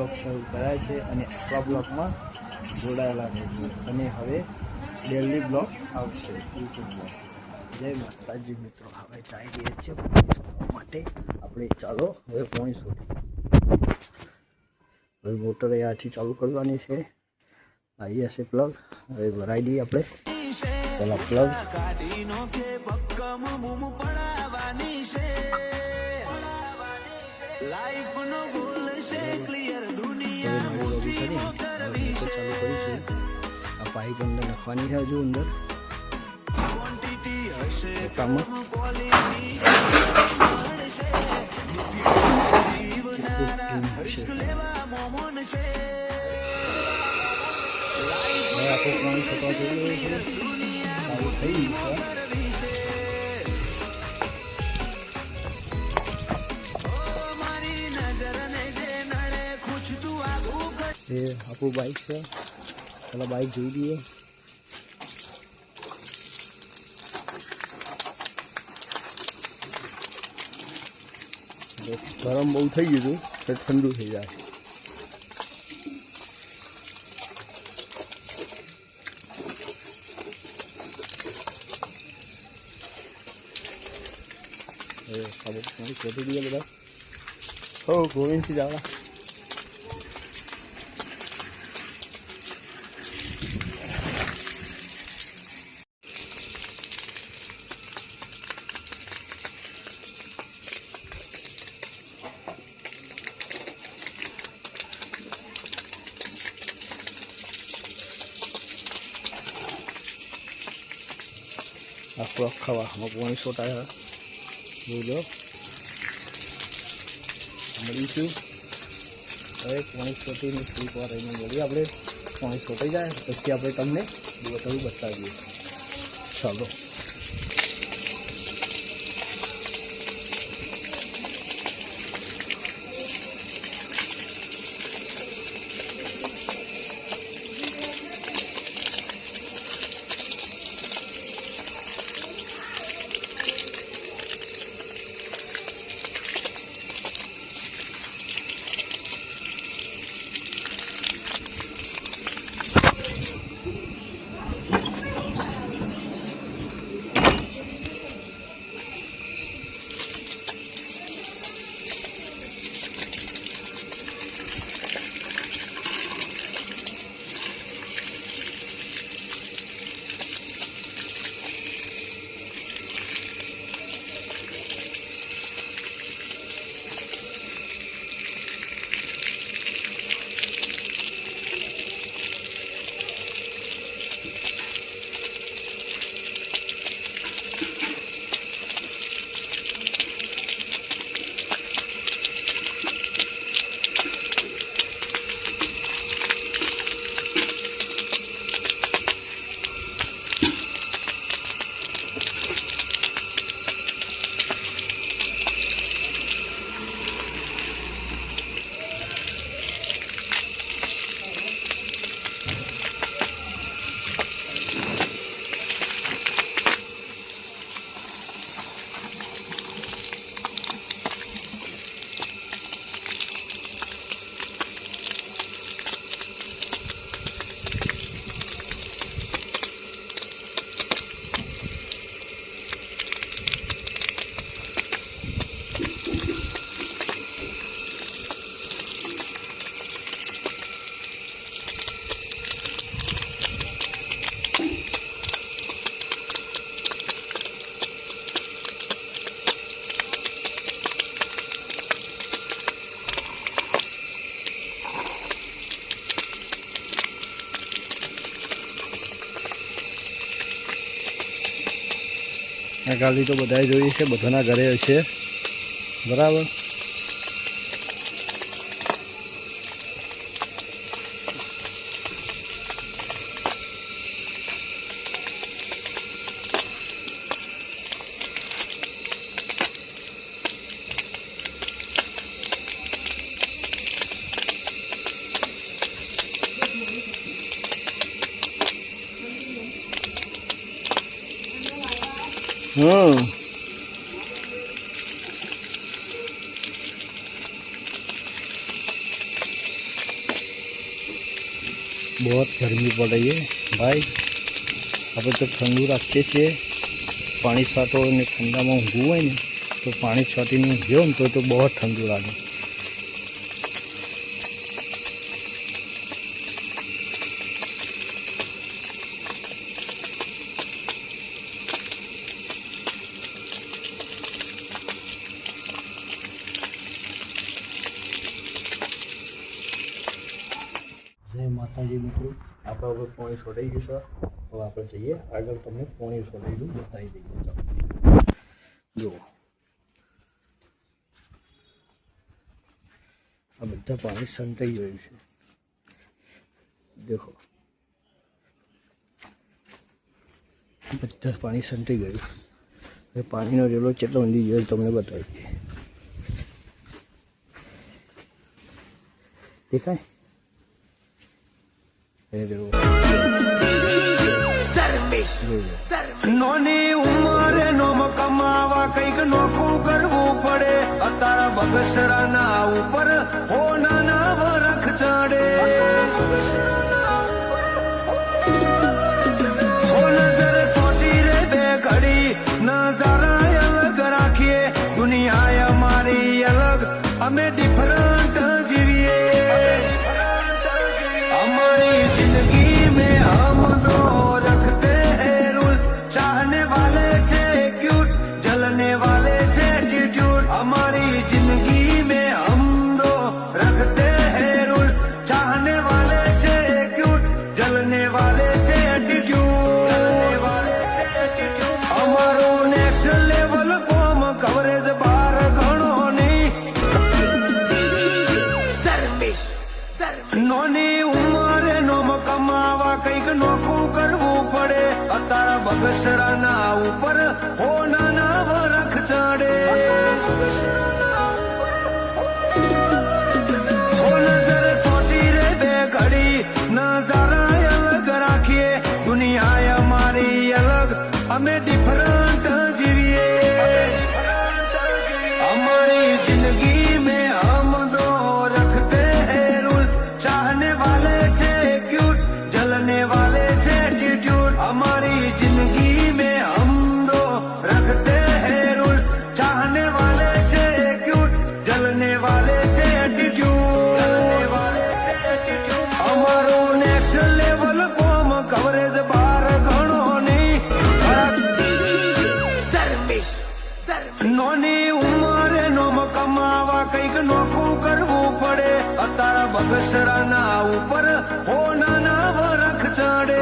Blog શરૂ કરાય છે અને આપણા બ્લોગમાં જોડાયેલા રહેજો અને હવે ડેલી બ્લોગ આવશે યુટ્યુબ બ્લોગ. જય માતાજી મિત્રો, હવે જઈ રહ્યા છીએ પાણી છોડવા માટે. આપણે ચાલો હવે પાણી છોડીએ. હવે મોટર અહીંયાથી ચાલુ કરવાની છે. આવી હશે પ્લગ, હવે ભરાઈ દઈએ આપણે પેલા પ્લગ. આ પાઇપ અંદર નાખવાની છે હજુ અંદર કામમાં. આપણે પાણી છોડવા જઈ રહ્યું છે. ચાલુ થઈ ગયું છે. એ આપણું બાઇક છે. ચાલો બાઇક જોઈ દઈએ. ગરમ બહુ થઈ ગયું હતું, ઠંડુ થઈ જાય. પાણી ખોટી દઈએ બધા. હો ગોવિંદથી જવા. આખું આખા પાણી છોટાયા જોજો. મળીશું હવે પાણી છોટીને થોડીક વાર રહીને મળીએ. આપણે પાણી છોટાઈ જાય પછી આપણે તમને બધું બતાવીએ. ચાલો. આ ગાલી તો બધાએ જોઈ છે, બધાના ઘરે છે બરાબર. बहुत गर्मी पड़ रही है भाई। આપણે તો ઠંડુ રાખીએ છીએ, પાણી છાંટો અને ઠંડામાં ઊંઘવું હોય ને તો પાણી છાંટીને ઊંઘ્યો ને તો બહુ ઠંડુ લાગે। જય માતાજી મિત્રો, આપણા ઉપર પાણી છોડાઈ ગયું છે। હવે આપણે જઈએ આગળ, તમને પાણી છોડાયેલું બતાવી દઈએ। જુઓ આ બધા પાણી સંતાઈ ગયું છે, દેખો બધા પાણી સંતાઈ ગયું। હવે પાણીનો રેલો કેટલો ઊંડી ગયો તમને બતાવી દઈએ। દેખાય? નોની ઉંમરે નોમ કમાવા કઈક નોખું કરવું પડે। અતારા બગસરાના ઉપર હોનાના વરખ ચડે। હો નજર ચોટી રે બે ઘડી નજારા અલગ રાખીએ। દુનિયા અમારી અલગ, અમે ડિફરન્ટ જીવીએ। हमारी जिंदगी में हम दो रखते हैं रूल, चाहने वाले से क्यूट, जलने वाले से एटीट्यूड। हमारी जिंदगी में हम दो रखते हैं रूल, चाहने वाले से क्यूट, जलने वाले से एटीट्यूड। हमारो नेक्स्ट लेवल फॉर्म कवरेज बार घणो नहीं। नोनी उम्रे नोम कमावा कईक नोखું કરવું પડે। અતારા બગસરાના ઉપર હોનાના વરખ ચડે। હો નજર ચોટી રે બે ઘડી નજારા અલગ રાખીએ। દુનિયા અમારી અલગ, અમે ડિફરન્ટ જીવીએ। हमारी जिंदगी में हम दो रखते हैं रूल, चाहने वाले से क्यूट, जलने वाले से एटीट्यूड। हमारी जिंदगी में हम दो रखते हैं रूल, चाहने वाले से क्यूट, जलने वाले से एटीट्यूड। हमारो नेक्स्ट लेवल फॉर्म कवरेज बार घणो नहीं। नोनी उम्रे नोम कमावा कईक नोखું કરવું પડે। અતારા બગસરાના ઉપર હોનાના વરખ ચડે।